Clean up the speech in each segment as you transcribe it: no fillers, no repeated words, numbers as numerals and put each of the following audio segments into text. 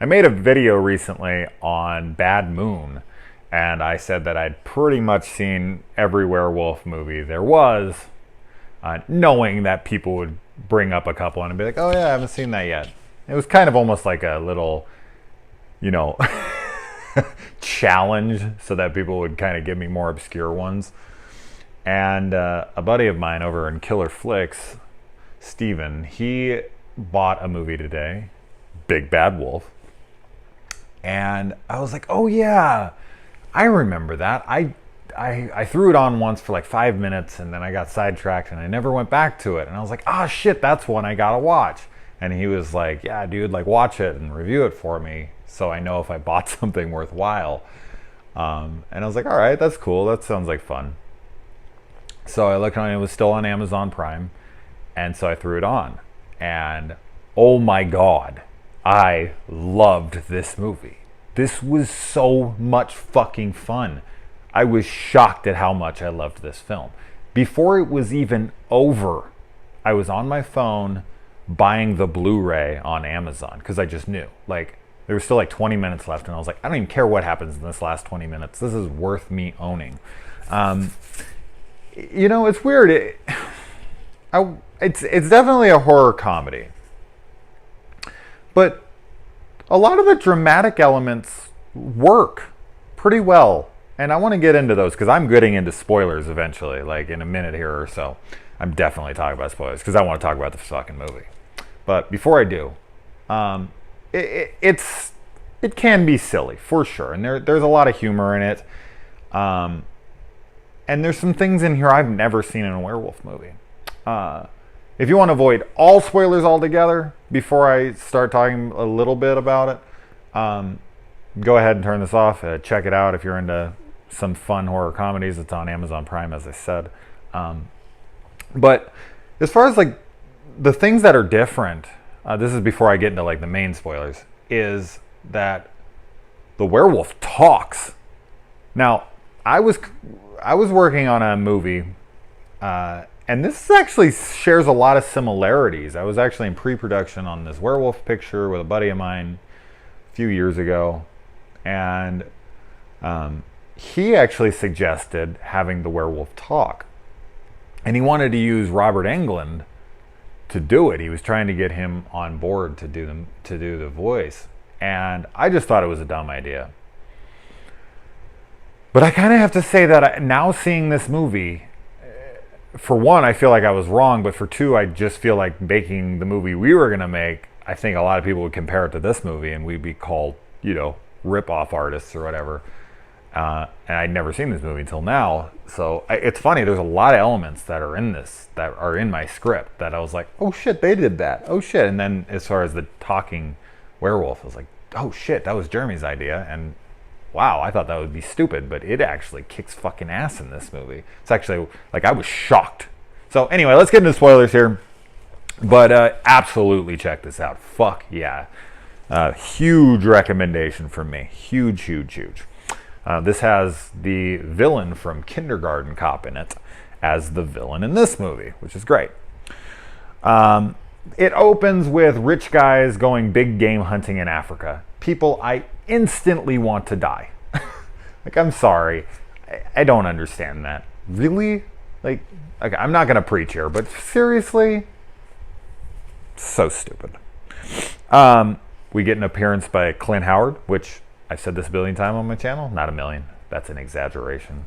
I made a video recently on Bad Moon, and I said that I'd pretty much seen every werewolf movie there was, knowing that people would bring up a couple and be like, oh yeah, I haven't seen that yet. It was kind of almost like a little, you know, challenge so that people would kind of give me more obscure ones. And a buddy of mine over in Killer Flicks, Steven, he bought a movie today, Big Bad Wolf. And I was like, oh yeah, I remember that. I threw it on once for like 5 minutes and then I got sidetracked and I never went back to it. And I was like, oh shit, that's one I gotta watch. And he was like, yeah, dude, like watch it and review it for me so I know if I bought something worthwhile. And I was like, all right, that's cool. That sounds like fun. So I looked on it, it was still on Amazon Prime. And so I threw it on. And oh my God, I loved this movie. This was so much fucking fun. I was shocked at how much I loved this film. Before it was even over, I was on my phone buying the Blu-ray on Amazon because I just knew. Like, there was still like 20 minutes left, and I was like, I don't even care what happens in this last 20 minutes. This is worth me owning. You know, it's weird. It's definitely a horror comedy. But a lot of the dramatic elements work pretty well. And I want to get into those because I'm getting into spoilers eventually, like in a minute here or so. I'm definitely talking about spoilers because I want to talk about the fucking movie. But before I do, it can be silly for sure. And there's a lot of humor in it. And there's some things in here I've never seen in a werewolf movie. If you want to avoid all spoilers altogether, before I start talking a little bit about it, go ahead and turn this off. Check it out if you're into some fun horror comedies. It's on Amazon Prime, as I said. But as far as like the things that are different, this is before I get into like the main spoilers, is that the werewolf talks. Now, I was working on a movie, and this actually shares a lot of similarities. I was actually in pre-production on this werewolf picture with a buddy of mine a few years ago, and he actually suggested having the werewolf talk. And he wanted to use Robert Englund to do it. He was trying to get him on board to do the voice. And I just thought it was a dumb idea. But I kind of have to say that now seeing this movie, for one, I feel like I was wrong. But for two, I just feel like making the movie we were going to make, I think a lot of people would compare it to this movie and we'd be called, you know, rip-off artists or whatever. And I'd never seen this movie until now. So it's funny, there's a lot of elements that are in this, that are in my script, that I was like, oh shit, they did that. Oh shit. And then as far as the talking werewolf, I was like, oh shit, that was Jeremy's idea. And wow, I thought that would be stupid, but it actually kicks fucking ass in this movie. It's actually, like, I was shocked. So anyway, let's get into spoilers here. But absolutely check this out. Fuck yeah. Huge recommendation from me. Huge, huge, huge. This has the villain from Kindergarten Cop in it as the villain in this movie, which is great. It opens with rich guys going big game hunting in Africa. People I instantly want to die. Like, I'm sorry. I don't understand that. Really? Like, okay, I'm not going to preach here, but seriously? So stupid. We get an appearance by Clint Howard, which I've said this a billion times on my channel. Not a million. That's an exaggeration.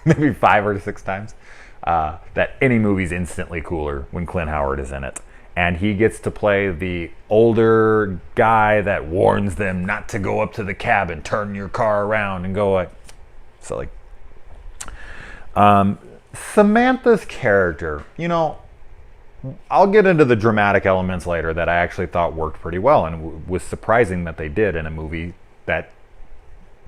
Maybe 5 or 6 times. That any movie's instantly cooler when Clint Howard is in it. And he gets to play the older guy that warns them not to go up to the cabin, turn your car around and go like, silly. Samantha's character, you know, I'll get into the dramatic elements later that I actually thought worked pretty well and was surprising that they did in a movie that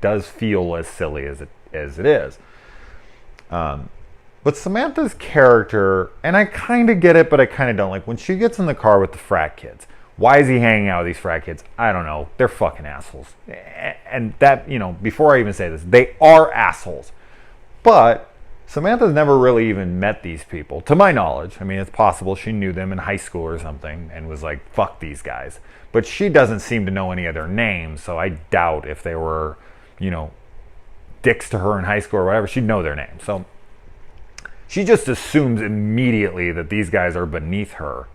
does feel as silly as it is. But Samantha's character, and I kind of get it, but I kind of don't. Like, when she gets in the car with the frat kids, why is he hanging out with these frat kids? I don't know. They're fucking assholes. And that, you know, before I even say this, they are assholes. But Samantha's never really even met these people, to my knowledge. I mean, it's possible she knew them in high school or something and was like, fuck these guys. But she doesn't seem to know any of their names, so I doubt if they were, dicks to her in high school or whatever, she'd know their names. So she just assumes immediately that these guys are beneath her.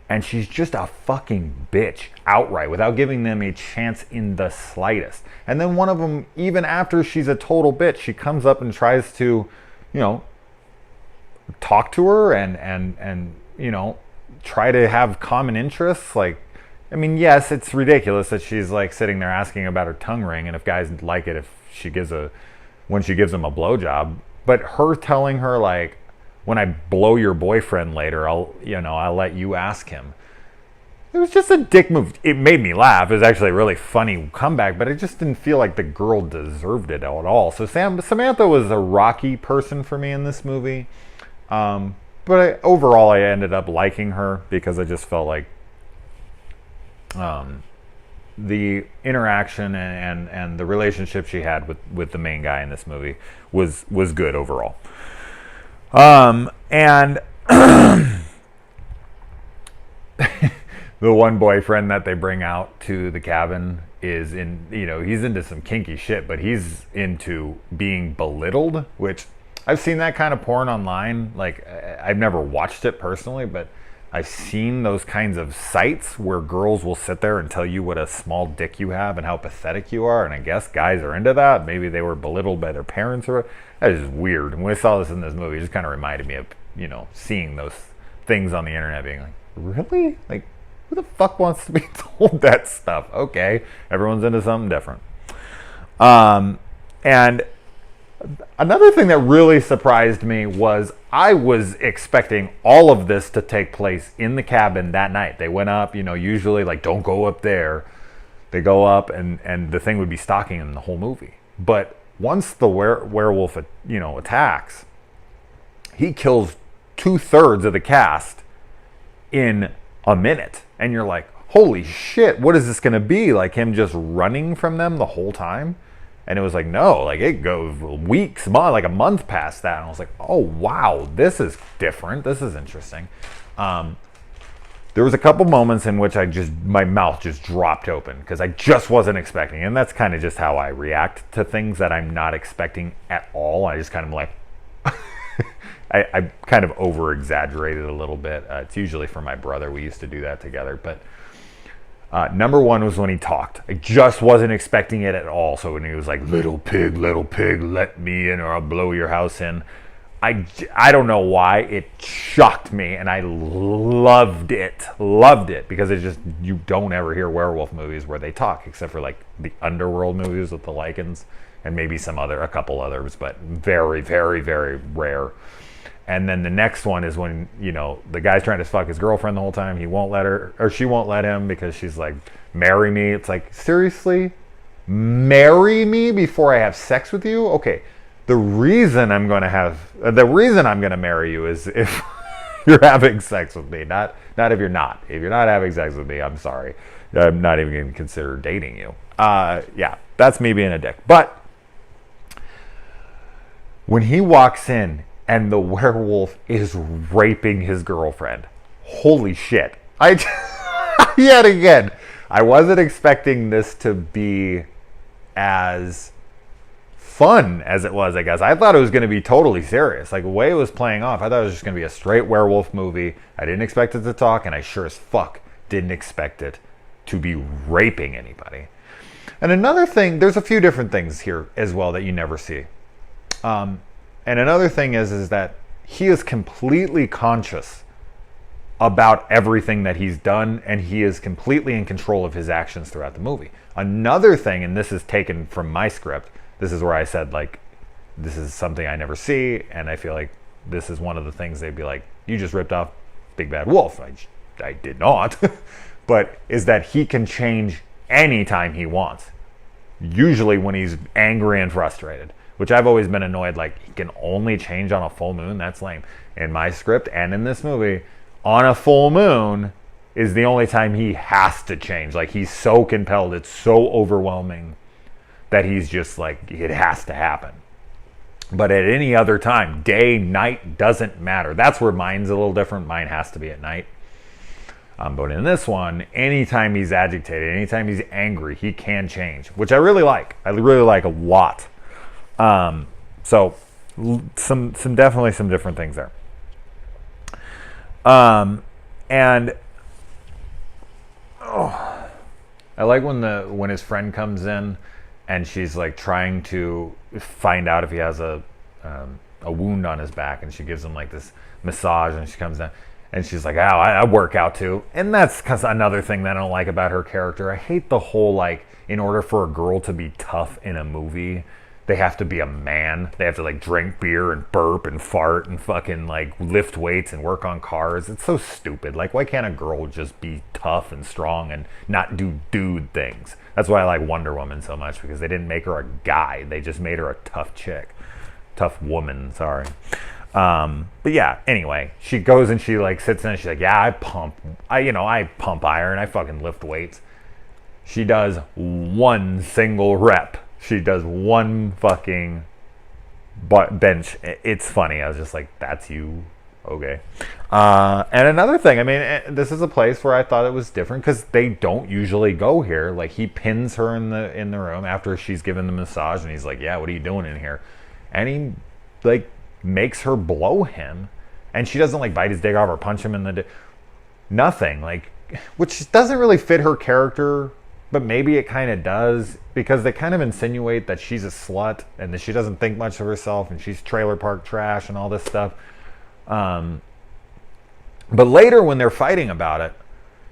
And she's just a fucking bitch outright without giving them a chance in the slightest. And then one of them, even after she's a total bitch, she comes up and tries to, talk to her and try to have common interests. Like, I mean, yes, it's ridiculous that she's like sitting there asking about her tongue ring and if guys like it when she gives them a blowjob. But her telling her, like, when I blow your boyfriend later, I'll let you ask him. It was just a dick move. It made me laugh. It was actually a really funny comeback, but it just didn't feel like the girl deserved it at all. So Samantha was a rocky person for me in this movie. But overall, I ended up liking her because I just felt like the interaction and the relationship she had with the main guy in this movie was good overall. And the one boyfriend that they bring out to the cabin is he's into some kinky shit, but he's into being belittled, which I've seen that kind of porn online. Like, I've never watched it personally, but I've seen those kinds of sites where girls will sit there and tell you what a small dick you have and how pathetic you are. And I guess guys are into that. Maybe they were belittled by their parents or that is weird. And when I saw this in this movie, it just kind of reminded me of, seeing those things on the internet being like, really? Like, who the fuck wants to be told that stuff? Okay, everyone's into something different. And another thing that really surprised me was I was expecting all of this to take place in the cabin that night. They went up, usually like, don't go up there. They go up and the thing would be stalking them the whole movie. But once the werewolf, attacks, he kills 2/3 of the cast in a minute. And you're like, holy shit, what is this going to be? Like him just running from them the whole time? And it was like, no, like it goes weeks, like a month past that. And I was like, oh, wow, this is different. This is interesting. There was a couple moments in which my mouth just dropped open because I just wasn't expecting. And that's kind of just how I react to things that I'm not expecting at all. I just kind of like, I kind of over-exaggerated a little bit. It's usually for my brother. We used to do that together. But number one was when he talked. I just wasn't expecting it at all. So when he was like, little pig, let me in or I'll blow your house in. I don't know why. It shocked me and I loved it. Loved it because you don't ever hear werewolf movies where they talk except for like the Underworld movies with the Lycans and maybe a couple others, but very, very, very rare. And then the next one is when, the guy's trying to fuck his girlfriend the whole time. He won't let her, or she won't let him because she's like, marry me. It's like, seriously? Marry me before I have sex with you? Okay. The reason I'm going to marry you is if you're having sex with me, not if you're not. If you're not having sex with me, I'm sorry. I'm not even going to consider dating you. Yeah, that's me being a dick. But when he walks in, and the werewolf is raping his girlfriend. Holy shit. Yet again, I wasn't expecting this to be as fun as it was, I guess. I thought it was going to be totally serious. Like, the way it was playing off, I thought it was just going to be a straight werewolf movie. I didn't expect it to talk, and I sure as fuck didn't expect it to be raping anybody. And another thing, there's a few different things here as well that you never see. And another thing is that he is completely conscious about everything that he's done, and he is completely in control of his actions throughout the movie. Another thing, and this is taken from my script, this is where I said, like, this is something I never see, and I feel like this is one of the things they'd be like, you just ripped off Big Bad Wolf. I did not. But is that he can change anytime he wants. Usually when he's angry and frustrated. Which I've always been annoyed, like, he can only change on a full moon? That's lame. In my script and in this movie, on a full moon is the only time he has to change. Like, he's so compelled, it's so overwhelming that he's just like, it has to happen. But at any other time, day, night, doesn't matter. That's where mine's a little different. Mine has to be at night. But in this one, anytime he's agitated, anytime he's angry, he can change, which I really like. I really like a lot. So definitely some different things there. And I like when his friend comes in and she's like trying to find out if he has a wound on his back, and she gives him like this massage, and she comes in and she's like, "Oh, I work out too." And that's another thing that I don't like about her character. I hate the whole, like, in order for a girl to be tough in a movie, they have to be a man. They have to, like, drink beer and burp and fart and fucking, like, lift weights and work on cars. It's so stupid. Like, why can't a girl just be tough and strong and not do dude things? That's why I like Wonder Woman so much, because they didn't make her a guy. They just made her a tough chick. Tough woman, sorry. But yeah, anyway, she goes and she, like, sits in and she's like, "Yeah, I pump iron. I fucking lift weights." She does one single rep. She does one fucking bench. It's funny. I was just like, "That's you." Okay. And another thing, I mean, this is a place where I thought it was different because they don't usually go here. Like, he pins her in the room after she's given the massage, and he's like, "Yeah, what are you doing in here?" And he, like, makes her blow him, and she doesn't, like, bite his dick off or punch him in the nothing, like, which doesn't really fit her character, but maybe it kind of does, because they kind of insinuate that she's a slut and that she doesn't think much of herself and she's trailer park trash and all this stuff. But later when they're fighting about it,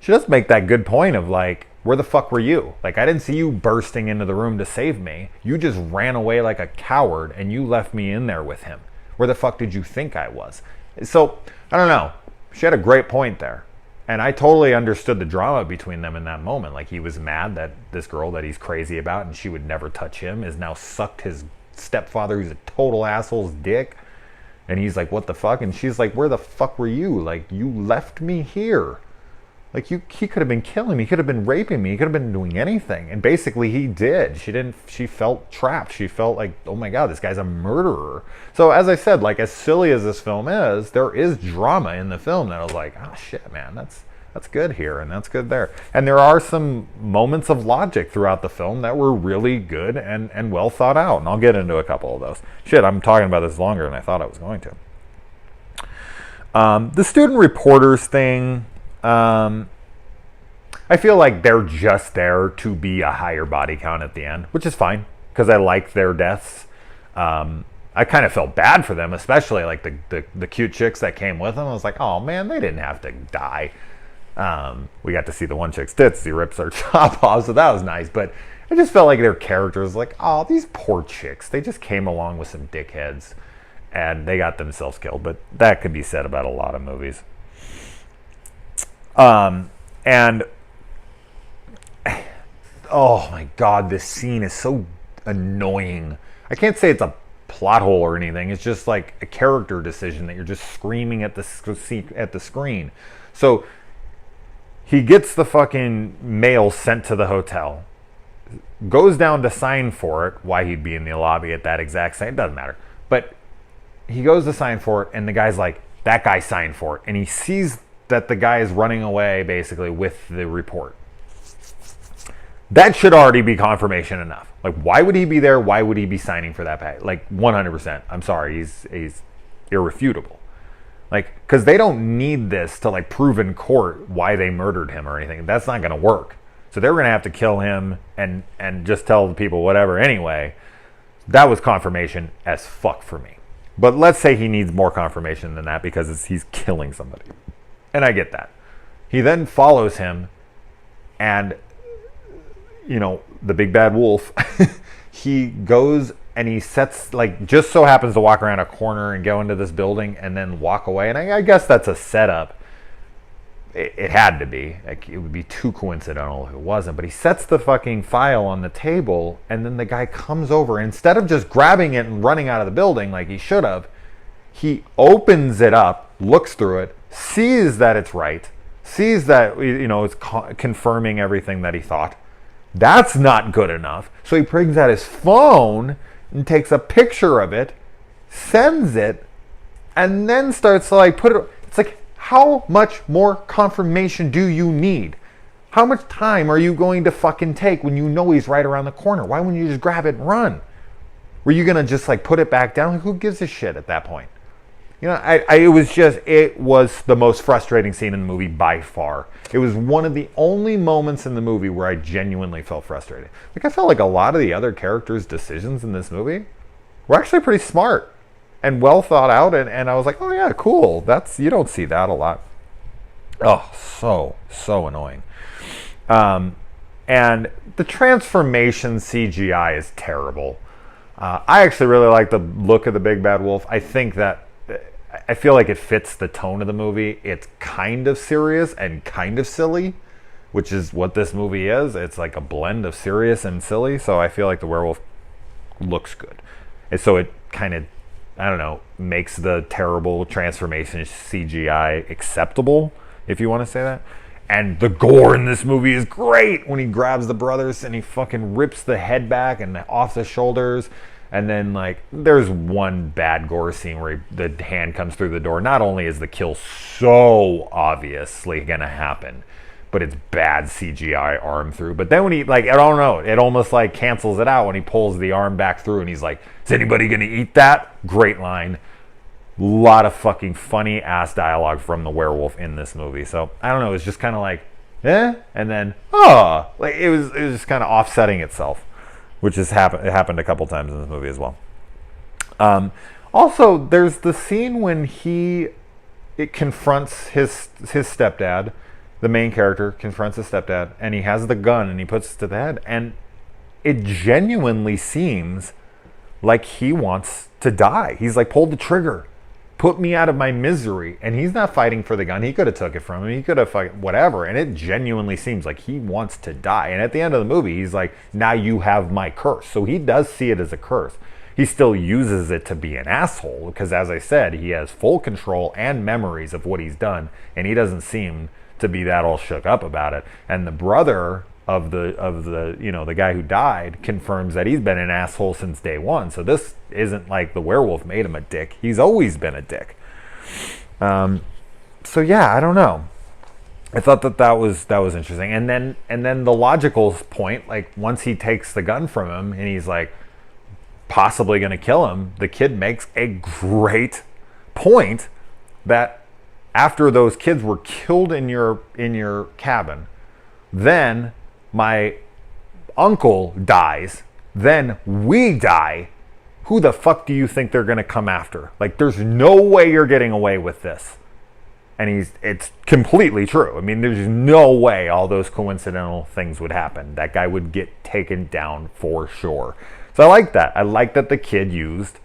she does make that good point of, like, where the fuck were you? Like, I didn't see you bursting into the room to save me. You just ran away like a coward and you left me in there with him. Where the fuck did you think I was? So, I don't know. She had a great point there. And I totally understood the drama between them in that moment. Like, he was mad that this girl that he's crazy about and she would never touch him is now sucked his stepfather, who's a total asshole's dick. And he's like, "What the fuck?" And she's like, "Where the fuck were you? Like, you left me here. Like, he could have been killing me. He could have been raping me. He could have been doing anything." And basically he did. She felt trapped. She felt like, oh my God, this guy's a murderer. So as I said, like, as silly as this film is, there is drama in the film that I was like, oh shit, man, that's good here and that's good there. And there are some moments of logic throughout the film that were really good and well thought out. And I'll get into a couple of those. Shit, I'm talking about this longer than I thought I was going to. The student reporters thing, I feel like they're just there to be a higher body count at the end, which is fine, because I like their deaths. I kind of felt bad for them, especially like the cute chicks that came with them. I was like, oh man, they didn't have to die. We got to see the one chick's tits. She rips her top off, so that was nice. But I just felt like their characters, like, oh, these poor chicks. They just came along with some dickheads, and they got themselves killed. But that could be said about a lot of movies. And oh my God, this scene is so annoying. I can't say it's a plot hole or anything. It's just like a character decision that you're just screaming at the screen. So he gets the fucking mail sent to the hotel, goes down to sign for it. Why he'd be in the lobby at that exact same, it doesn't matter. But he goes to sign for it, and the guy's like, that guy signed for it. And he sees that the guy is running away basically with the report. That should already be confirmation enough. Like, why would he be there? Why would he be signing for that pay? Like, 100%. I'm sorry, he's irrefutable. Like, because they don't need this to, like, prove in court why they murdered him or anything. That's not going to work. So they're going to have to kill him and just tell the people whatever. Anyway, that was confirmation as fuck for me. But let's say he needs more confirmation than that because he's killing somebody. And I get that. He then follows him, and, you know, the big bad wolf, he goes and he sets, like, just so happens to walk around a corner and go into this building and then walk away. And I guess that's a setup. It had to be. Like, it would be too coincidental if it wasn't. But he sets the fucking file on the table, and then the guy comes over. And instead of just grabbing it and running out of the building like he should have, he opens it up, looks through it, sees that it's right, sees that, you know, it's confirming everything that he thought. That's not good enough. So he brings out his phone and takes a picture of it sends it, and then starts to like put it. It's like, how much more confirmation do you need? How much time are you going to fucking take when you know he's right around the corner? Why wouldn't you just grab it and run? Were you gonna just like put it back down? Like, who gives a shit at that point? You know, it was the most frustrating scene in the movie by far. It was one of the only moments in the movie where I genuinely felt frustrated. Like, I felt like a lot of the other characters' decisions in this movie were actually pretty smart and well thought out, and I was like, oh yeah, cool. You don't see that a lot. Oh, so annoying. And the transformation CGI is terrible. I actually really like the look of the big bad wolf. I feel like it fits the tone of the movie. It's kind of serious and kind of silly, which is what this movie is. It's like a blend of serious and silly. So I feel like the werewolf looks good. And so it kind of, I don't know, makes the terrible transformation CGI acceptable, if you want to say that. And the gore in this movie is great when he grabs the brothers and he fucking rips the head back and off the shoulders. And then, like, there's one bad gore scene where the hand comes through the door. Not only is the kill so obviously going to happen, but it's bad CGI arm through. But then when he, like, I don't know, it almost, like, cancels it out when he pulls the arm back through and he's like, is anybody going to eat that? Great line. Lot of fucking funny ass dialogue from the werewolf in this movie. So I don't know, it's just kind of like, and then like it was just kind of offsetting itself, which has happened a couple times in this movie as well. Also, there's the scene when it confronts his stepdad, the main character confronts his stepdad, and he has the gun and he puts it to the head, and it genuinely seems like he wants to die. He's like, pull the trigger. Put me out of my misery. And he's not fighting for the gun. He could have took it from him. He could have whatever. And it genuinely seems like he wants to die. And at the end of the movie, he's like, now you have my curse. So he does see it as a curse. He still uses it to be an asshole. Because as I said, he has full control and memories of what he's done. And he doesn't seem to be that all shook up about it. And the brother of the you know, the guy who died confirms that he's been an asshole since day one. So this isn't like the werewolf made him a dick. He's always been a dick. So yeah, I don't know. I thought that was interesting. And then the logical point, like once he takes the gun from him and he's like possibly going to kill him, the kid makes a great point that after those kids were killed in your cabin, then my uncle dies, then we die. Who the fuck do you think they're going to come after? Like, there's no way you're getting away with this. And it's completely true. I mean, there's no way all those coincidental things would happen. That guy would get taken down for sure. So I like that. I like that the kid used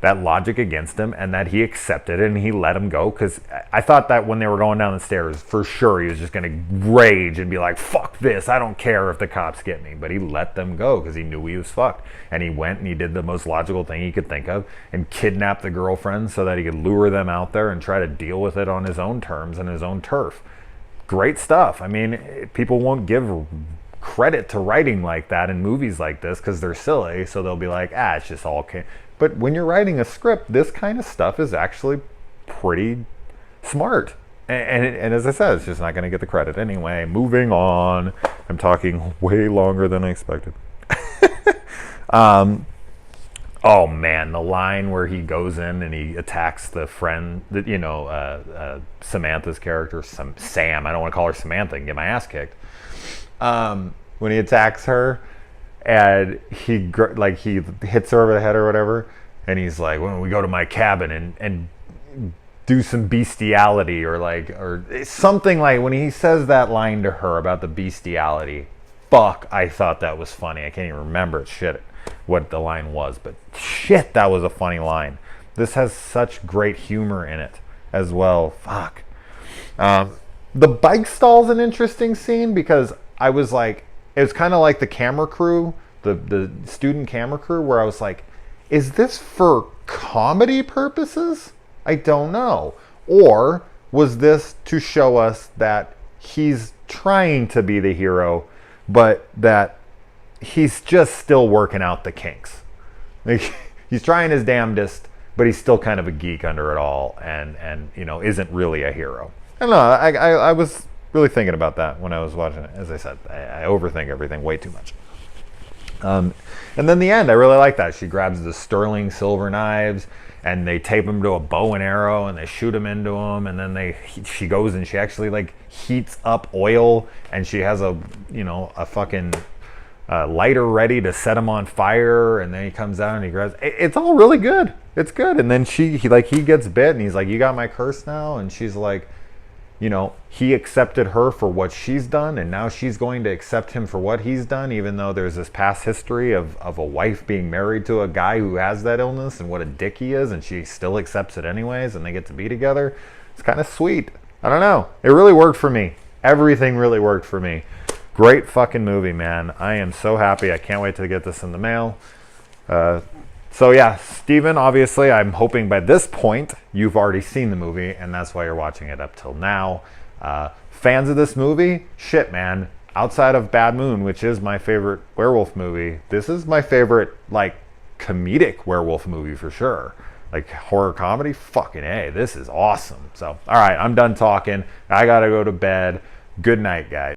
that logic against him and that he accepted it and he let him go, because I thought that when they were going down the stairs, for sure he was just going to rage and be like, fuck this, I don't care if the cops get me. But he let them go because he knew he was fucked. And he went and he did the most logical thing he could think of and kidnapped the girlfriend so that he could lure them out there and try to deal with it on his own terms and his own turf. Great stuff. I mean, people won't give credit to writing like that in movies like this because they're silly, so they'll be like, it's just all okay. But when you're writing a script, this kind of stuff is actually pretty smart. And as I said, it's just not going to get the credit. Anyway, moving on. I'm talking way longer than I expected. Oh man, the line where he goes in and he attacks the friend, Samantha's character, Sam. I don't want to call her Samantha and get my ass kicked. When he attacks her, and he hits her over the head or whatever, and he's like, when we go to my cabin and do some bestiality, or something, like when he says that line to her about the bestiality, fuck, I thought that was funny. I can't even remember what the line was, but shit, that was a funny line. This has such great humor in it as well. Fuck. The bike stall's an interesting scene because I was like, it was kind of like the camera crew, the student camera crew, where I was like, is this for comedy purposes? I don't know. Or was this to show us that he's trying to be the hero, but that he's just still working out the kinks? Like, he's trying his damnedest, but he's still kind of a geek under it all, and you know, isn't really a hero. I don't know. I was really thinking about that when I was watching it. As I said, I overthink everything way too much. And then the end, I really like that. She grabs the sterling silver knives, and they tape them to a bow and arrow, and they shoot them into them, and then she goes and she actually like heats up oil, and she has a fucking lighter ready to set him on fire, and then he comes out and he grabs. It's all really good. It's good. And then he gets bit, and he's like, "You got my curse now," and she's like, you know, he accepted her for what she's done, and now she's going to accept him for what he's done, even though there's this past history of a wife being married to a guy who has that illness and what a dick he is, and she still accepts it anyways, and they get to be together. It's kind of sweet. I don't know. It really worked for me. Everything really worked for me. Great fucking movie, man. I am so happy. I can't wait to get this in the mail. So yeah, Steven, obviously, I'm hoping by this point you've already seen the movie, and that's why you're watching it up till now. Fans of this movie, shit, man. Outside of Bad Moon, which is my favorite werewolf movie, this is my favorite, like, comedic werewolf movie for sure. Like, horror comedy, fucking A, this is awesome. So, all right, I'm done talking. I gotta go to bed. Good night, guys.